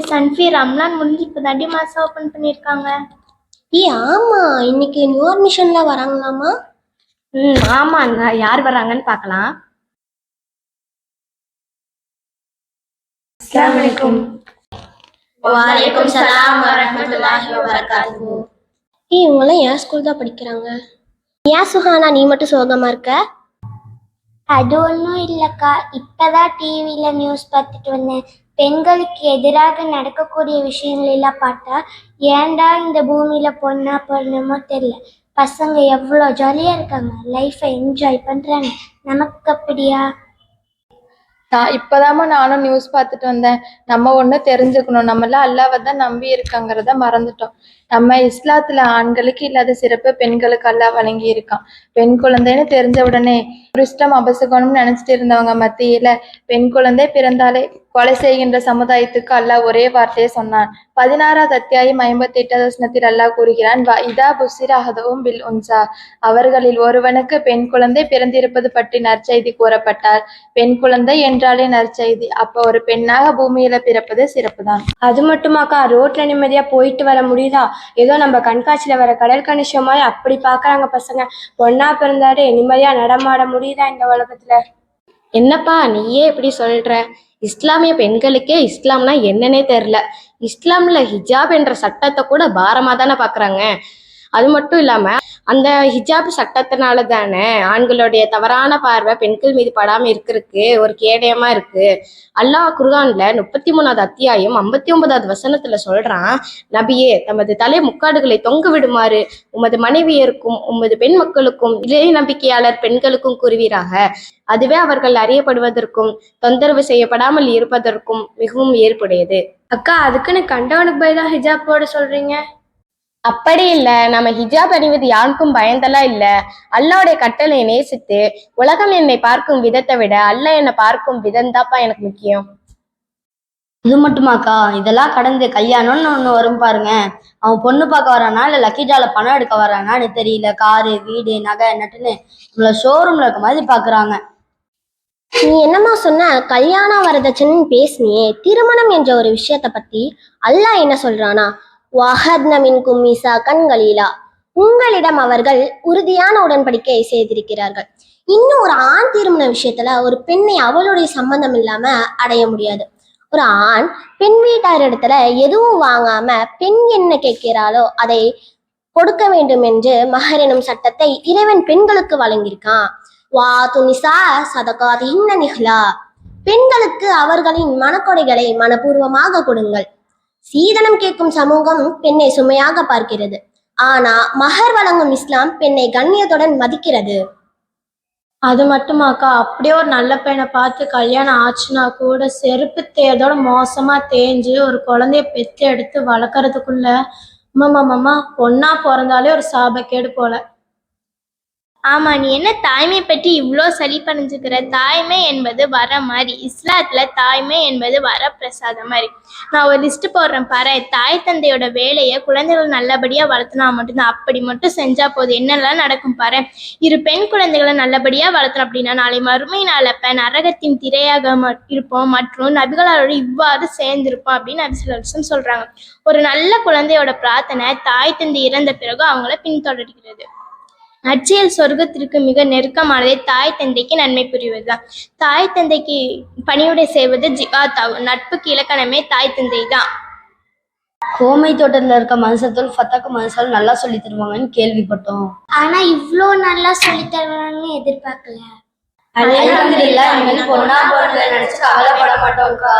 சன்ஃபி ரம்லான் முடிஞ்சு இப்போ தாண்டி மாசம் ஓப்பன் பண்ணியிருக்காங்க. ஆமா, இன்னைக்கு நியூ அட்மிஷன்ல வராங்களாமா. ஆமாங்க, யார் வர்றாங்கன்னு பார்க்கலாம். அஸ்ஸலாமு அலைக்கும். வலைக்கும் சலாம் வரஹ்மத்துல்லாஹி வபரகாத்துஹு. இவங்கெல்லாம் என் ஸ்கூல் தான் படிக்கிறாங்க. ஏன் சுஹானா நீ மட்டும் சோகமா இருக்க? அது ஒன்றும் இல்லைக்கா, இப்போதான் டிவியில் நியூஸ் பார்த்துட்டு வந்தேன். பெண்களுக்கு எதிராக நடக்கக்கூடிய விஷயங்கள் எல்லாம் பார்த்தா ஏன்டா இந்த பூமியில் பொண்ணா பொண்ணுமோ தெரியல. பசங்க எவ்வளோ ஜாலியாக இருக்காங்க, லைஃப்பை என்ஜாய் பண்ணுறாங்க. நமக்கு அப்படியா? இப்போதாம்மா நானும் நியூஸ் பார்த்துட்டு வந்தேன். நம்ம ஒன்று தெரிஞ்சுக்கணும், நம்மளாம் அல்லாவை தான் நம்பி இருக்காங்கிறத மறந்துட்டோம். நம்ம இஸ்லாத்துல ஆண்களுக்கு இல்லாத சிறப்பு பெண்களுக்கு அல்லாஹ் வழங்கி இருக்கான். பெண் குழந்தைன்னு தெரிஞ்ச உடனே இஷ்டம் அபசகணும்னு நினைச்சிட்டு இருந்தவங்க மத்தியில பெண் குழந்தை பிறந்தாலே கொலை செய்கின்ற சமுதாயத்துக்கு அல்லாஹ் ஒரே வார்த்தையை சொன்னான். 16வது அத்தியாயம் 58வது வசனத்தில் அல்லாஹ் கூறுகிறான், இதா புசிர அஹதுஹும் பில் உன்சா, அவர்களில் ஒருவனுக்கு பெண் குழந்தை பிறந்திருப்பது பற்றி நற்செய்தி கூறப்பட்டால் பெண் குழந்தை என்றாலே நற்செய்தி. அப்போ ஒரு பெண்ணாக பூமியில பிறப்பது சிறப்பு தான். அது மட்டுமாக்கா, ரோட்ல நிம்மதியா போயிட்டு வர முடியுதா? ஏதோ நம்ம கண்காட்சியில வர கடல் கணிஷ மாதிரி அப்படி பாக்குறாங்க பசங்க. பொண்ணா பிறந்தாலே நிம்மதியா நடமாட முடியுதா இந்த உலகத்துல? என்னப்பா நீயே இப்படி சொல்ற? இஸ்லாமிய பெண்களுக்கே இஸ்லாம்னா என்னன்னே தெரியல. இஸ்லாம்ல ஹிஜாப் என்ற சட்டத்தை கூட பாரமா தானே பாக்குறாங்க. அது மட்டும் இல்லாம அந்த ஹிஜாப் சட்டத்தினால தானே ஆண்களுடைய தவறான பார்வை பெண்கள் மீது படாம இருக்கிறதுக்கு ஒரு கேடயமா இருக்கு. அல்லாஹ் குர்ஆன்ல 33வது அத்தியாயம் 59வது வசனத்துல சொல்றான், நபியே தமது தலை முக்காடுகளை தொங்க விடுமாறு உமது மனைவியருக்கும் உமது பெண் மக்களுக்கும் இறை நம்பிக்கையாளர் பெண்களுக்கும் கூறுவீராக. அதுவே அவர்கள் அறியப்படுவதற்கும் தொந்தரவு செய்யப்படாமல் இருப்பதற்கும் மிகவும் ஏற்புடையது. அக்கா, அதுக்குன்னு கண்டவனுக்கு பயதான் ஹிஜாப் போட சொல்றீங்க? அப்படி இல்ல, நம்ம ஹிஜாப் அணிவது யாருக்கும் பயந்தெல்லாம் இல்ல. அல்லாவுடைய கட்டளை நேசித்து உலகம் என்னை பார்க்கும் விதத்தை விட அல்லாஹ் என்னை பார்க்கும் விதம் தான்ப்பா எனக்கு முக்கியம். இது மட்டுமாக்கா, இதெல்லாம் கடந்து கல்யாணம்னு ஒண்ணு வரும் பாருங்க. அவன் பொண்ணு பார்க்க வரானா இல்ல லக்கிஜால பணம் எடுக்க வரானான்னு தெரியல. காரு வீடு நகை நட்டுன்னு நம்மள ஷோரூம்ல இருக்க மாதிரி பாக்குறாங்க. நீ என்னமா சொன்ன? கல்யாணம் வரதட்சணைன்னு பேசினியே, திருமணம் என்ற ஒரு விஷயத்த பத்தி அல்லாஹ் என்ன சொல்றானா? வஹத்ன மின்கும் மீசாகன் கலீலா, உங்களிடம் அவர்கள் உறுதியான உடன்படிக்கை செய்திருக்கிறார்கள். இன்னும் ஒரு ஆண் திருமண விஷயத்துல ஒரு பெண்ணை அவளுடைய சம்பந்தம் இல்லாம அடைய முடியாது. ஒரு ஆண் பெண் வீட்டார் இடத்துல எதுவும் வாங்காம பெண் என்ன கேட்கிறாளோ அதை கொடுக்க வேண்டும் என்று மஹர் எனும் சட்டத்தை இறைவன் பெண்களுக்கு வழங்கியிருக்கான். வா துனிசா சதகாதிஹின்ன நிஹ்லா, பெண்களுக்கு அவர்களின் மனக்கொடைகளை மனப்பூர்வமாக கொடுங்கள். சீதனம் கேட்கும் சமூகம் பெண்ணை சுமையாக பார்க்கிறது. ஆனா மஹர் வழங்கும் இஸ்லாம் பெண்ணை கண்ணியத்துடன் மதிக்கிறது. அது மட்டுமாக்கா, அப்படியே ஒரு நல்ல பையனை பார்த்து கல்யாணம் ஆச்சுன்னா கூட செருப்பு தேயதோட மோசமா தேஞ்சு ஒரு குழந்தைய பெத்து எடுத்து வளர்க்கறதுக்குள்ள மாமா பொண்ணா பிறந்தாலே ஒரு சாபக்கேடு போல. ஆமா, நீ என்ன தாய்மை பற்றி இவ்வளோ சளி பணிஞ்சுக்கிற? தாய்மை என்பது வர மாதிரி, இஸ்லாத்துல தாய்மை என்பது வர பிரசாதம் மாதிரி. நான் ஒரு லிஸ்ட் போடுறேன் பாரு. தாய் தந்தையோட வேலையை குழந்தைகள் நல்லபடியா வளர்த்தினா மட்டும்தான். அப்படி மட்டும் செஞ்சா போதும், என்னெல்லாம் நடக்கும் பாரு. இரு பெண் குழந்தைகளை நல்லபடியா வளர்த்தணும் அப்படின்னா நாளை மறுமை நாளப்ப நரகத்தின் திரையாக இருப்போம் மற்றும் நபிகளோட இவ்வாறு சேர்ந்திருப்போம் அப்படின்னு நபி ஸல்லல்லாஹு அலைஹி வஸல்லம் சொல்றாங்க. ஒரு நல்ல குழந்தையோட பிரார்த்தனை தாய் தந்தை இறந்த பிறகு அவங்கள பின்தொடர்கிறது. நற்செயல் சொர்க்கத்திற்கு மிக நெருக்கமானதே தாய் தந்தைக்கு நன்மை புரிவதுதான். தாய் தந்தைக்கு பணிவுடை செய்வது ஜிகாத் ஆகும். நட்புக்கு இலக்கணமே தாய் தந்தை தான். கோமை தோட்டத்துல இருக்க மனுஷத்தோல் ஃபத்தக்கு மனுஷால் நல்லா சொல்லி தருவாங்கன்னு கேள்விப்பட்டோம். ஆனா இவ்வளோ நல்லா சொல்லி தருவாங்கன்னு எதிர்பார்க்கல. அல்ஹம்துலில்லாஹ், இனிமேல் பொண்ணா போறத நினைச்சு கவலைப்பட மாட்டோம்க்கா.